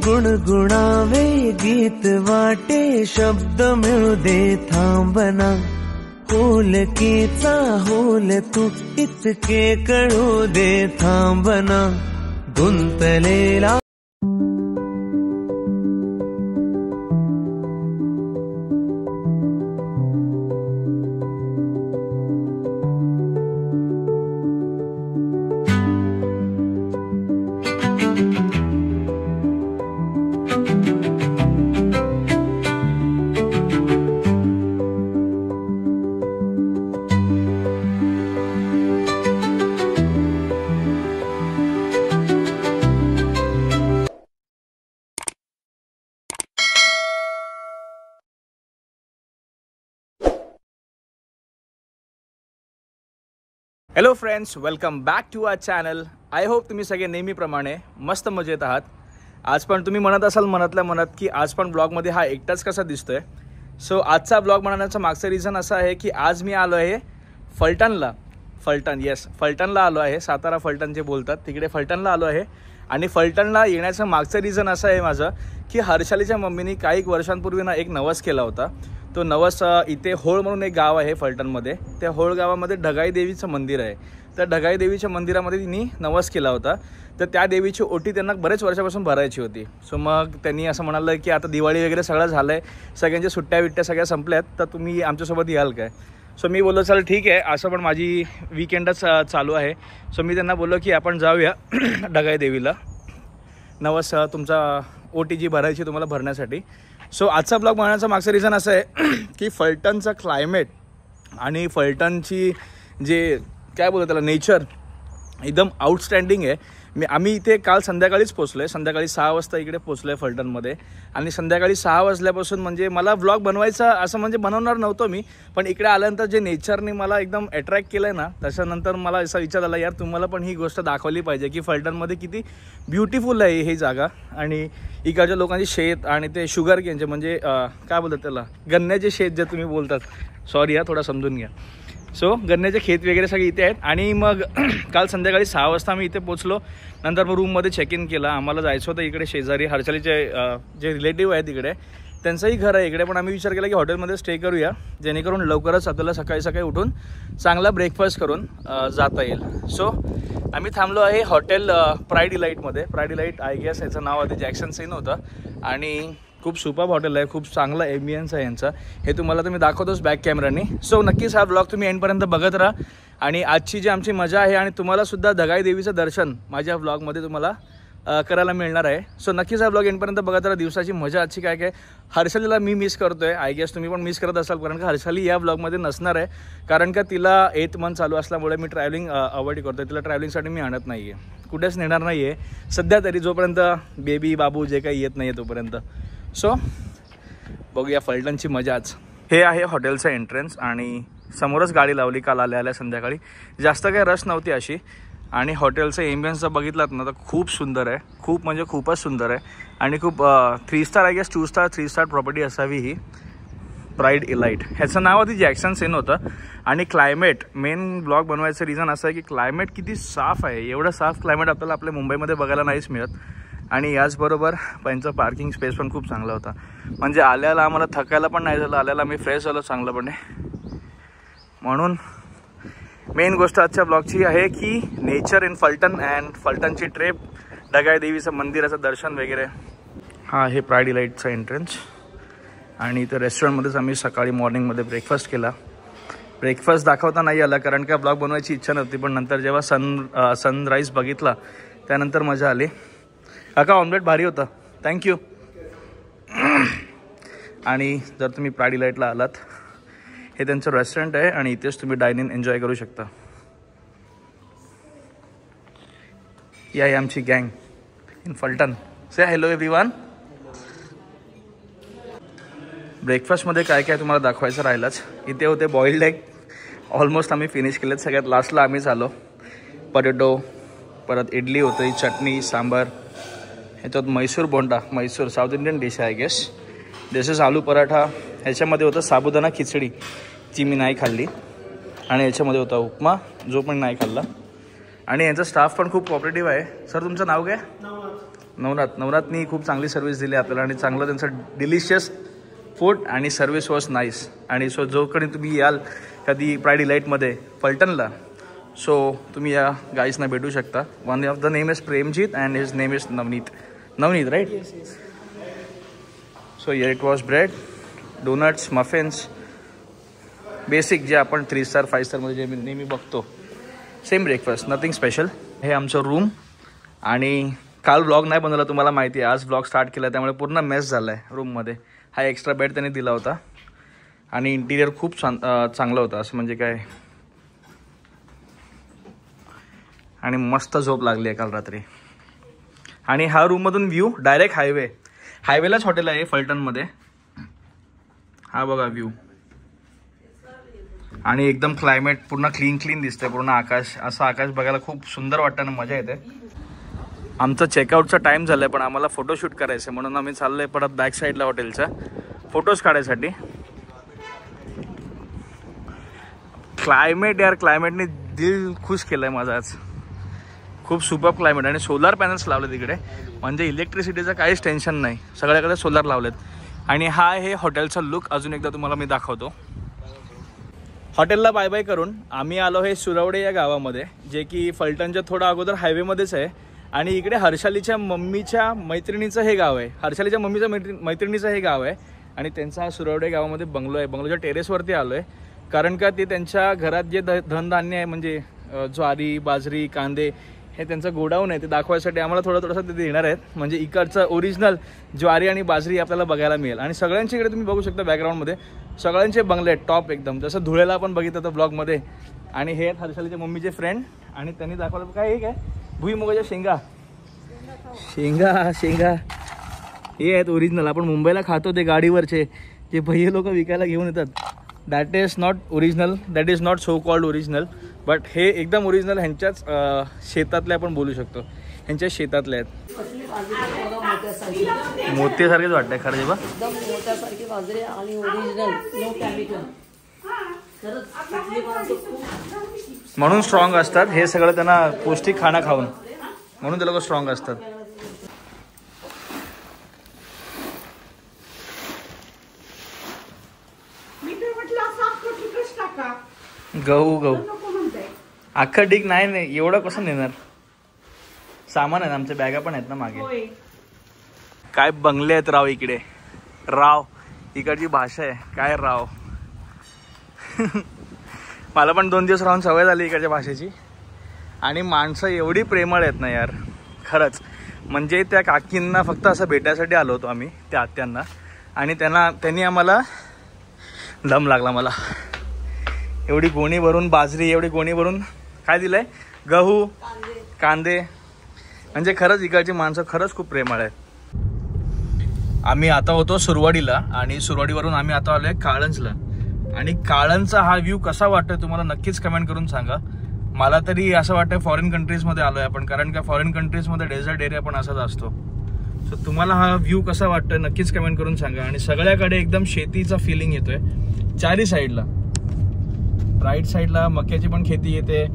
गुणगुणावे गीत वाटे शब्द मिळू दे थांबना होलकेचा होल तू इतके कळू दे थांबना गुंतलेला hello friends, welcome back to our channel. I hope तुम्ही सगळे नेहमीप्रमाणे मस्त मजेत आहात. आज पण तुम्ही म्हणत असाल मनातल्या मनात की आज पण ब्लॉगमध्ये हा एकटाच कसा दिसतोय. सो आजचा ब्लॉग बनवण्याचं मागचं रिझन असं आहे की आज मी आलो आहे फलटणला. फलटणला आलो आहे. सातारा फलटण जे बोलतात तिकडे फलटणला आलो आहे. आणि फलटणला येण्याचं मागचं रिझन असं आहे माझं की हर्षालीच्या मम्मीनी काही वर्षांपूर्वी ना एक नवस केला होता. तो नवस इथे होळ म्हणून एक गाव आहे फलटणमध्ये. त्या होळ गावामध्ये ढगाई देवीचं मंदिर आहे. त्या ढगाई देवीच्या मंदिरामध्ये तिने नवस केला होता. तर त्या देवीची ओटी त्यांना बरेच वर्षापासून भरायची होती. सो मग त्यांनी असं म्हणालं की आता दिवाळी वगैरे सगळं झालं आहे, सगळ्यांच्या सुट्ट्या बिट्ट्या सगळ्या संपल्यात, तर तुम्ही आमच्यासोबत याल काय. सो मी बोललो चल ठीक आहे, असं पण माझी वीकेंडच चालू आहे. सो मी त्यांना बोललो की आपण जाऊया ढगाई देवीला, नवस तुमचा ओटी जी भरायची तुम्हाला भरण्यासाठी. सो आजचा ब्लॉग बनवण्याचं मागचं रिझन असं आहे की फलटणचं क्लायमेट आणि फलटणची जे काय बोलतात त्याला नेचर एकदम आउटस्टँडिंग आहे. आम्ही इथे काल संध्याकाळीच पोचलो आहे. संध्याकाळी 6 वाजता इकडे पोचलो आहे फलटणमध्ये. आणि संध्याकाळी 6 वाजल्यापासून म्हणजे मला व्लॉग बनवायचा असं म्हणजे बनवणार नव्हतो मी, पण इकडे आल्यानंतर जे नेचरने मला एकदम अट्रॅक्ट केलं आहे ना, त्याच्यानंतर मला असा विचार आला यार तुम्हाला पण ही गोष्ट दाखवली पाहिजे की फलटणमध्ये किती ब्युटिफुल आहे ही जागा. आणि इकडच्या लोकांची शेत आणि ते शुगर केनचे म्हणजे काय बोलतात त्याला, गन्न्याचे शेत जे तुम्ही बोलतात, सॉरी या थोडा समजून घ्या. सो गन्न्याचे खेत वगैरे सगळे इथे आहेत. आणि मग काल संध्याकाळी 6 वाजता आम्ही इथे पोचलो. नंतर मग रूममध्ये चेक इन केला. आम्हाला जायचं होतं इकडे शेजारी हर्षालीचे जे रिलेटिव्ह आहेत इकडे, त्यांचंही घर आहे इकडे. पण आम्ही विचार केला की हॉटेलमध्ये स्टे करूया, जेणेकरून लवकरच आपल्याला सकाळी सकाळी उठून चांगला ब्रेकफास्ट करून जाता येईल. सो आम्ही थांबलो आहे हॉटेल प्राईड डिलाईटमध्ये. प्राईड डिलाईट आय गेस याचं नाव आधी जॅक्सन सीन होतं. आणि खूप सुपर्ब हॉटेल आहे, खूप चांगला एम्बियन्स आहे यांचा. हे तुम्हाला तर मी दाखवतोच बॅक कॅमेराने. सो नक्कीच हा ब्लॉग तुम्ही एंडपर्यंत बघत राहा. आणि आजची जी आमची मजा आहे आणि तुम्हालासुद्धा ढगाई देवीचं दर्शन माझ्या ब्लॉगमध्ये तुम्हाला करायला मिळणार आहे. सो नक्कीच हा ब्लॉग एंडपर्यंत बघत राहा. दिवसाची मजा आजची काय काय. हर्षालीला मी मिस करतो आहे, आय गेस तुम्ही पण मिस करत असाल, कारण का हर्षाली या ब्लॉगमध्ये नसणार आहे. कारण का तिला 8th मंथ चालू असल्यामुळे मी ट्रॅव्हलिंग अवॉइड करतो आहे. तिला ट्रॅव्हलिंगसाठी मी आणत नाही आहे, कुठेच नेणार नाही आहे सध्या तरी, जोपर्यंत बेबी बाबू जे काही येत नाही आहे तोपर्यंत. सो बघूया फलटणची मजाच. हे आहे हॉटेलचं एंट्रन्स आणि समोरच गाडी लावली काल आल्या संध्याकाळी. जास्त काही रश नव्हती अशी. आणि हॉटेलचं एम्बियन्स जर बघितलात ना तर खूप सुंदर आहे, खूप म्हणजे खूपच सुंदर आहे. आणि खूप 3 star I guess 2 star 3 star property असावी ही प्राईड डिलाईट. ह्याचं नाव आधी जॅक्सन सीन होतं. आणि क्लायमेट, मेन ब्लॉग बनवायचं रिझन असं आहे की क्लायमेट किती साफ आहे. एवढं साफ क्लायमेट आपल्याला आपल्या मुंबईमध्ये बघायला नाहीच मिळत. आणि याचबरोबर त्यांचं पार्किंग स्पेस पण खूप चांगला होता. म्हणजे आल्याला आम्हाला थकायला पण नाही झालं, आल्याला आम्ही फ्रेश झालो चांगलंपणे. म्हणून मेन गोष्ट आजच्या ब्लॉगची आहे की नेचर इन फलटण अँड फलटणची ट्रिप, ढगाई देवीचं मंदिराचं दर्शन वगैरे. हा आहे प्राईड डिलाईटचा एंट्रन्स. आणि इथं रेस्टॉरंटमध्येच आम्ही सकाळी मॉर्निंगमध्ये ब्रेकफास्ट केला. ब्रेकफास्ट दाखवता नाही आला कारण का ब्लॉग बनवायची इच्छा नव्हती, पण नंतर जेव्हा सनराईज बघितला त्यानंतर मजा आली. काका ऑमलेट भारी होता, थँक्यू. आणि जर तुम्ही प्राईड डिलाईटला आलात, हे त्यांचं रेस्टॉरंट आहे आणि इथेच तुम्ही डायनिंग एन्जॉय करू शकता. ही आहे आमची गँग in Phaltan. Say hello everyone. ब्रेकफास्टमध्ये काय काय तुम्हाला दाखवायचं राहिलंच. इथे होते बॉइल्ड एग, ऑलमोस्ट आम्ही फिनिश केलेत. सगळ्यात लास्टला आम्हीच आलो. पोटॅटो, परत इडली होती, चटणी, सांबार. ह्याच्यात मैसूर बोंडा, मैसूर साऊथ इंडियन डिश आहे आय गेस. दिस इज आलू पराठा. ह्याच्यामध्ये होतं साबुदाणा खिचडी, जी मी नाही खाल्ली. आणि ह्याच्यामध्ये होता उपमा, जो पण नाही खाल्ला. आणि यांचा स्टाफ पण खूप कॉपरेटिव्ह आहे. सर तुमचं नाव काय? नवनाथनी खूप चांगली सर्व्हिस दिली आपल्याला आणि चांगलं त्यांचं डिलिशियस फूड आणि सर्व्हिस वॉज नाईस. आणि सो जो कधी तुम्ही याल कधी प्राईड डिलाईटमध्ये फलटणला, सो तुम्ही या गाईजना भेटू शकता. One of the name is Premjeet and his name is Navneet right. So here it was bread, donuts, muffins, basic जे आपण 3 स्टार 5 स्टारमध्ये जे मी नेहमी बघतो सेम ब्रेकफास्ट, नथिंग स्पेशल. हे आमचं रूम. आणि काल ब्लॉग नाही बनवला तुम्हाला माहिती आहे, आज ब्लॉग स्टार्ट केला त्यामुळे पूर्ण मेस झाला आहे रूममध्ये. हा एक्स्ट्रा बेड त्यांनी दिला होता आणि इंटिरियर खूप चांगलं होतं असं म्हणजे काय, आणि मस्त झोप लागली आहे काल रात्री. आणि हा रूममधून व्ह्यू डायरेक्ट हायवेलाच हॉटेल आहे फलटणमध्ये. हा बघा व्ह्यू. आणि एकदम क्लायमेट पूर्ण क्लीन दिसतंय, पूर्ण आकाश. असं आकाश बघायला खूप सुंदर वाटतं ना, मजा येते. आमचं चेकआउटचा टाईम झाला आहे पण आम्हाला फोटोशूट करायचं आहे म्हणून आम्ही चाललो आहे परत बॅक साईडला हॉटेलच्या फोटोज काढायसाठी. क्लायमेटने दिल खुश केलं आहे माझं आज. खूप सुपर क्लायमेट आणि सोलार पॅनल्स लावले तिकडे, म्हणजे इलेक्ट्रिसिटीचं काहीच टेन्शन नाही, सगळ्याकडे सोलार लावलेत. आणि हा आहे हॉटेलचा लुक. अजून एकदा तुम्हाला मी दाखवतो. हॉटेलला बाय बाय करून आम्ही आलो आहे सुरवडे या गावामध्ये, जे की फलटणच्या थोडं अगोदर हायवेमध्येच आहे. आणि इकडे हर्षालीच्या मम्मीच्या मैत्रिणीचं हे गाव आहे, हर्षालीच्या मम्मीच्या मैत्रिणीचं हे गाव आहे. आणि त्यांचा हा सुरवडे गावामध्ये बंगलो आहे. बंगलोच्या टेरेसवरती आलो आहे कारण का ते त्यांच्या घरात जे धनधान्य आहे म्हणजे ज्वारी, बाजरी, कांदे हे त्यांचं गोडाऊन आहे, ते दाखवायसाठी आम्हाला थोडंसं ते देणार आहेत. म्हणजे इकडचं ओरिजिनल ज्वारी आणि बाजरी आपल्याला बघायला मिळेल. आणि सगळ्यांच्या इकडे तुम्ही बघू शकता बॅकग्राऊंडमध्ये सगळ्यांचे बंगले आहेत टॉप एकदम, जसं धुळेला आपण बघितलं होतं ब्लॉगमध्ये. आणि हे आहेत हर्षालीच्या मम्मीचे फ्रेंड. आणि त्यांनी दाखवलं काय हे काय भुईमुगाच्या शेंगा हे आहेत ओरिजिनल. आपण मुंबईला खातो ते गाडीवरचे जे भैया लोक विकायला घेऊन येतात, that is not original, that is not so called original. But हे एकदम ओरिजिनल ह्यांच्याच शेतातले आपण बोलू शकतो, ह्यांच्या शेतातले आहेत. मोत्यासारखेच वाटतंय खरं जेव्हा एकदम मोत्यासारखी बाजरी आणि ओरिजिनल, नो केमिकल. म्हणून स्ट्रॉंग असतात हे सगळं, त्यांना पौष्टिक खाणं खाऊन म्हणून ते लोक स्ट्रॉंग असतात. गहू अख्खा ढीक नाही, एवढं कसं नेणार, सामान आहे आमच्या बॅगा पण आहेत ना मागे. काय बंगले आहेत राव इकडे. राव इकडची भाषा आहे काय राव. मला पण 2 दिवस राहून सवय झाली इकडच्या भाषेची. आणि माणसं एवढी प्रेमळ आहेत ना यार खरंच. म्हणजे त्या काकींना फक्त असं भेटायसाठी आलो होतो आम्ही, त्या आत्यांना. आणि त्यांनी आम्हाला दम लागला मला. एवढी गोणी भरून बाजरी, एवढी गोणी भरून काय दिलंय, गहू, कांदे. म्हणजे खरंच इकडची माणसं खरंच खूप प्रेमळ आहेत. आम्ही आता होतो सुरवाडीला आणि सुरवाडीवरून आम्ही आता आलोय काळंजला. आणि काळंजचा हा व्ह्यू कसा वाटतोय तुम्हाला नक्कीच कमेंट करून सांगा. मला तरी असं वाटतं फॉरेन कंट्रीजमध्ये आलोय आपण, कारण का फॉरेन कंट्रीजमध्ये डेझर्ट एरिया पण असाच असतो. सो तुम्हाला हा व्ह्यू कसा वाटतोय नक्कीच कमेंट करून सांगा. आणि सगळ्याकडे एकदम शेतीचा फिलिंग येतोय चारी साईडला. राईट साईडला मक्याची पण खेती येते,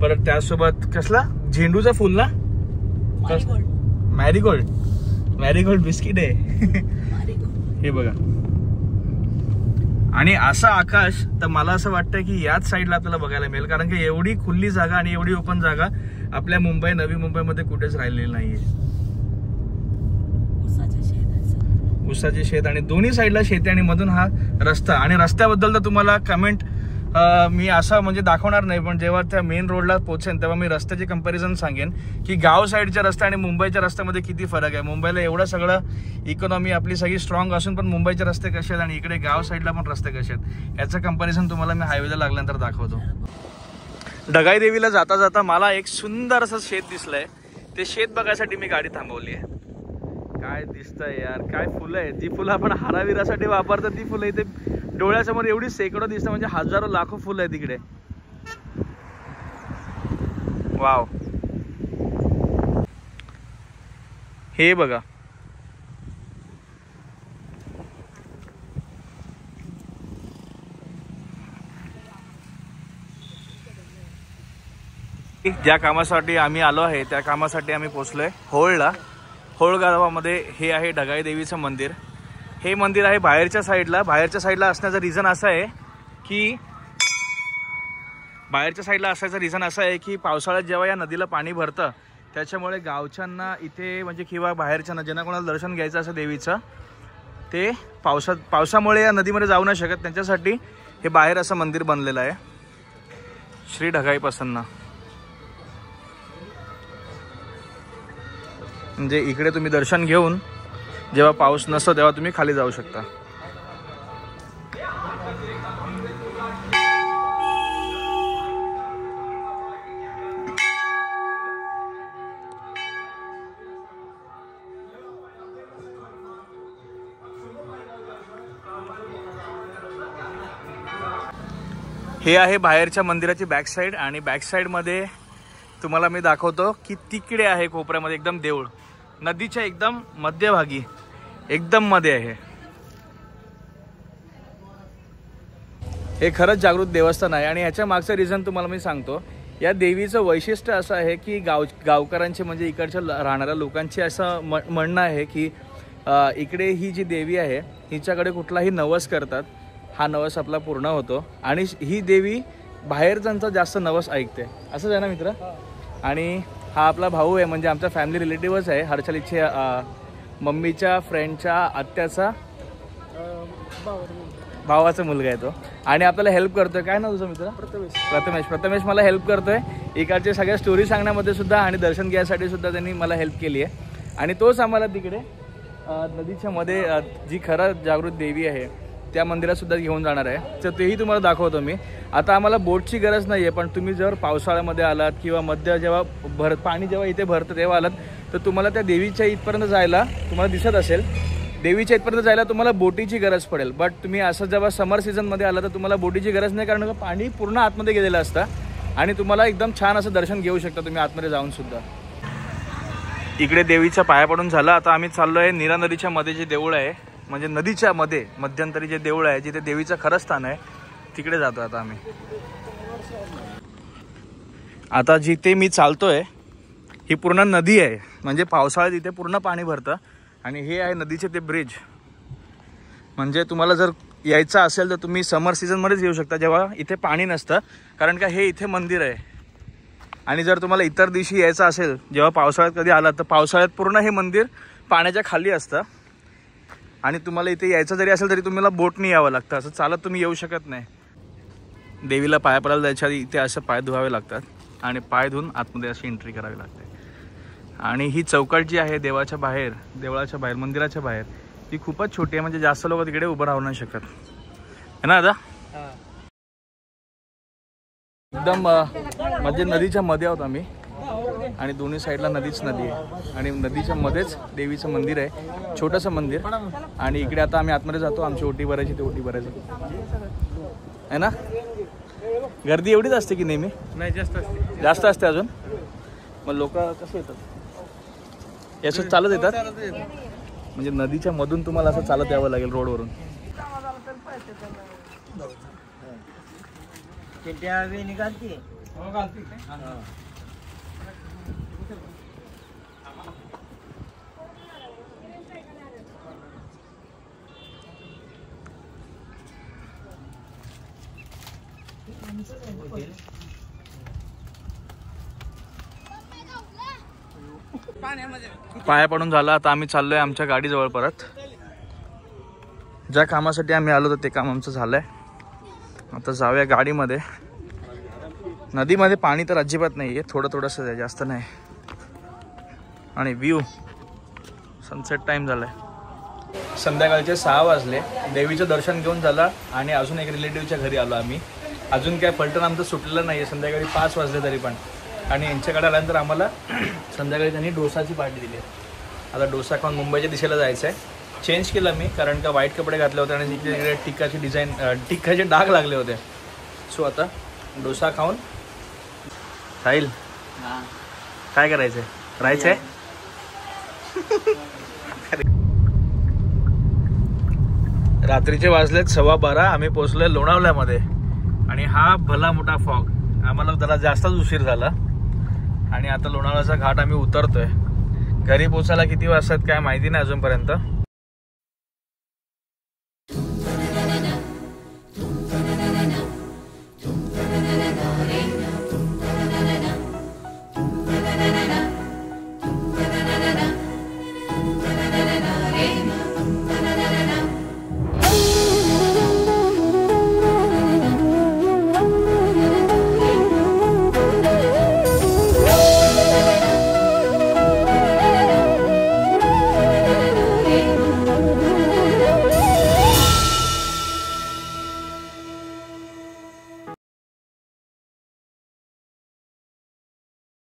परत त्यासोबत कसला झेंडूचा फुल ना, मॅरीगोल्ड बिस्किट आहे हे बघा. आणि असं आकाश तर मला असं वाटतं की याच साईडला आपल्याला बघायला मिळेल, कारण की एवढी खुल्ली जागा आणि एवढी ओपन जागा आपल्या नवी मुंबईमध्ये कुठेच राहिलेली नाहीये. ऊसाचे शेत आणि दोन्ही साईडला शेती आणि मधून हा रस्ता. आणि रस्त्याबद्दल तर तुम्हाला कमेंट मी असं म्हणजे दाखवणार नाही, पण जेव्हा त्या मेन रोडला पोहोचेन तेव्हा मी रस्त्याची कंपॅरिझन सांगेन की गाव साईडच्या रस्ता आणि मुंबईच्या रस्त्यामध्ये किती फरक आहे. मुंबईला एवढं सगळं इकॉनॉमी आपली सगळी स्ट्रॉंग असून पण मुंबईचे रस्ते कसे आहेत आणि इकडे गाव साईडला पण रस्ते कसे आहेत याचं कंपॅरिझन तुम्हाला मी हायवेला लागल्यानंतर दाखवतो. ढगाई देवीला जाता जाता मला एक सुंदर असं शेत दिसलंय. ते शेत बघायसाठी मी गाडी थांबवली आहे. काय दिसतंय यार, काय फुलं आहेत. जी फुलं आपण हाराविरासाठी वापरतात ती फुलं इथे डोळ्यासमोर एवढी शेकडो दिसतात, म्हणजे हजारो लाखो फुलं आहेत इकडे. वाव, हे बघा. ज्या कामासाठी आम्ही आलो आहे त्या कामासाठी आम्ही पोहोचलोय होळला. खोळ गावामध्ये हे आहे ढगाई देवीचं मंदिर. हे मंदिर आहे बाहेरच्या साईडला असण्याचं रिझन असं आहे की पावसाळ्यात जेव्हा या नदीला पाणी भरतं त्याच्यामुळे गावच्यांना इथे म्हणजे किंवा बाहेरच्यांना ज्यांना कोणाला दर्शन घ्यायचं असं देवीचं ते पावसामुळे या नदीमध्ये जाऊ नाही शकत, त्यांच्यासाठी हे बाहेर असं मंदिर बनलेलं आहे. श्री ढगाई प्रसन्न. म्हणजे इकडे तुम्ही दर्शन घेऊन जेव्हा पाऊस नसतो तेव्हा तुम्ही खाली जाऊ शकता. हे आहे बाहेरच्या मंदिराची बॅक साईड आणि बॅक साईडमध्ये तुम्हाला मी दाखवतो की तिकडे आहे कोपऱ्यामध्ये एकदम देऊळ, नदीच्या एकदम मध्यभागी एकदम मध्ये आहे. हे खरंच जागृत देवस्थान आहे आणि ह्याच्या मागचं रिझन तुम्हाला मी सांगतो. या देवीचं वैशिष्ट्य असं आहे की गावकऱ्यांचे म्हणजे इकडच्या राहणाऱ्या लोकांचे असं म्हणणं आहे की इकडे ही जी देवी आहे हिच्याकडे कुठलाही नवस करतात, हा नवस आपला पूर्ण होतो आणि ही देवी बाहेरच्यांचा जास्त नवस ऐकते, असंच आहे ना मित्र. आणि हा आपला भाऊ आहे, म्हणजे आमचा फॅमिली रिलेटिव्हच आहे. हर्षलीच्या मम्मीच्या फ्रेंडच्या आत्याचा भावाचा मुलगा आहे तो आणि आपल्याला हेल्प करतोय. काय ना तुझं मित्र? प्रथमेश मला हेल्प करतोय इकडचे सगळ्या स्टोरी सांगण्यामध्ये सुद्धा आणि दर्शन घ्यायसाठी सुद्धा त्यांनी मला हेल्प केली आहे. आणि तोच आम्हाला तिकडे नदीच्या मध्ये जी खरं जागृत देवी आहे त्या मंदिरात सुद्धा घेऊन जाणार आहे, तर तेही तुम्हाला दाखवतो मी. आता आम्हाला बोटची गरज नाही आहे, पण तुम्ही जर पावसाळ्यामध्ये आलात किंवा जेव्हा पाणी जेव्हा इथे भरतं तेव्हा आलात तर तुम्हाला त्या देवीच्या इथपर्यंत जायला तुम्हाला दिसत असेल, देवीच्या इथपर्यंत जायला तुम्हाला बोटीची गरज पडेल. बट तुम्ही असं जेव्हा समर सीझनमध्ये आला तर तुम्हाला बोटीची गरज नाही, कारण पाणी पूर्ण आतमध्ये गेलेलं असतं आणि तुम्हाला एकदम छान असं दर्शन घेऊ शकता तुम्ही आतमध्ये जाऊन सुद्धा. इकडे देवीचा पाया पडून झाला. आता आम्ही चाललो आहे नीरा नदीच्या मध्ये जे देऊळ आहे, म्हणजे नदीच्या मध्ये मध्यंतरी जे देऊळ आहे जिथे देवीचं खरं स्थान आहे तिकडे जातो आता आम्ही. आता जिथे मी चालतोय ही पूर्ण नदी आहे, म्हणजे पावसाळ्यात इथे पूर्ण पाणी भरतं आणि हे आहे नदीचे ते ब्रिज. म्हणजे तुम्हाला जर यायचं असेल तर तुम्ही समर सीझनमध्येच येऊ शकता जेव्हा इथे पाणी नसतं, कारण का हे इथे मंदिर आहे. आणि जर तुम्हाला इतर दिवशी यायचं असेल जेव्हा पावसाळ्यात कधी आला तर पावसाळ्यात पूर्ण हे मंदिर पाण्याच्या खाली असतं आणि तुम्हाला इथे यायचं जरी असेल तरी तुम्हाला बोटने यावं लागतं, असं चालत तुम्ही येऊ शकत नाही. देवीला पाया पडायला जायच्या आधी इथे असं पाय धुवावे लागतात आणि पाय धुवून आतमध्ये अशी एंट्री करावी लागते. आणि ही चौकट जी आहे देवाच्या बाहेर, देवळाच्या बाहेर, मंदिराच्या बाहेर, ती खूपच छोटी आहे, म्हणजे जास्त लोक तिकडे उभं राहू नाही शकत है ना दादा. एकदम म्हणजे नदीच्या मध्ये आहोत आम्ही आणि दोन्ही साईडला नदीच नदी आहे आणि नदीच्या मध्येच देवीचं मंदिर आहे, छोटंसं मंदिर. आणि इकडे आता आम्ही आतमध्ये जातो, आमची ओटी भरायची ते ओटी भरायची आहे ना. गर्दी एवढीच असते की नेहमी? नाही, जास्त असते अजून. मग लोक कसे येतात? याचं चालत येतात, म्हणजे नदीच्या मधून तुम्हाला असं चालत यावं लागेल रोडवरून. पाया पडून झाला. आता आम्ही चाललोय आमच्या गाडीजवळ परत. ज्या कामासाठी आम्ही आलो होतो ते काम आमचं झालंय. आता जाऊया गाडीमध्ये. नदीमध्ये पाणी तर अजिबात नाही आहे, थोडंसं आहे, जास्त नाही. आणि व्ह्यू सनसेट टाइम झालाय. संध्याकाळचे 6 वाजले. देवीचं दर्शन घेऊन झालं आणि अजून एक रिलेटिव्हच्या घरी आलो आम्ही. अजून काय पलटण आमचं सुटलेलं नाही आहे. संध्याकाळी 5 वाजले तरी पण. आणि यांच्याकडे आल्यानंतर आम्हाला संध्याकाळी त्यांनी डोसाची पार्टी दिली. आता डोसा खाऊन मुंबईच्या दिशेला जायचं आहे. चेंज केलं मी, कारण का वाईट कपडे घातले होते आणि तिकडे टिक्काची डिझाईन, टिक्काचे डाग लागले होते. सो आता डोसा खाऊन राहील. काय करायचंय? राहायचंय. रात्रीचे वाजलेत 12:15. आम्ही पोहोचलोय लोणावल्यामध्ये आणि हा भला मोठा फॉग. आम्हाला जरा जास्तच उशीर झाला आणि आता लोणावळ्याचा घाट आम्ही उतरतोय. घरी पोचायला किती वाजतात काय माहिती नाही अजूनपर्यंत.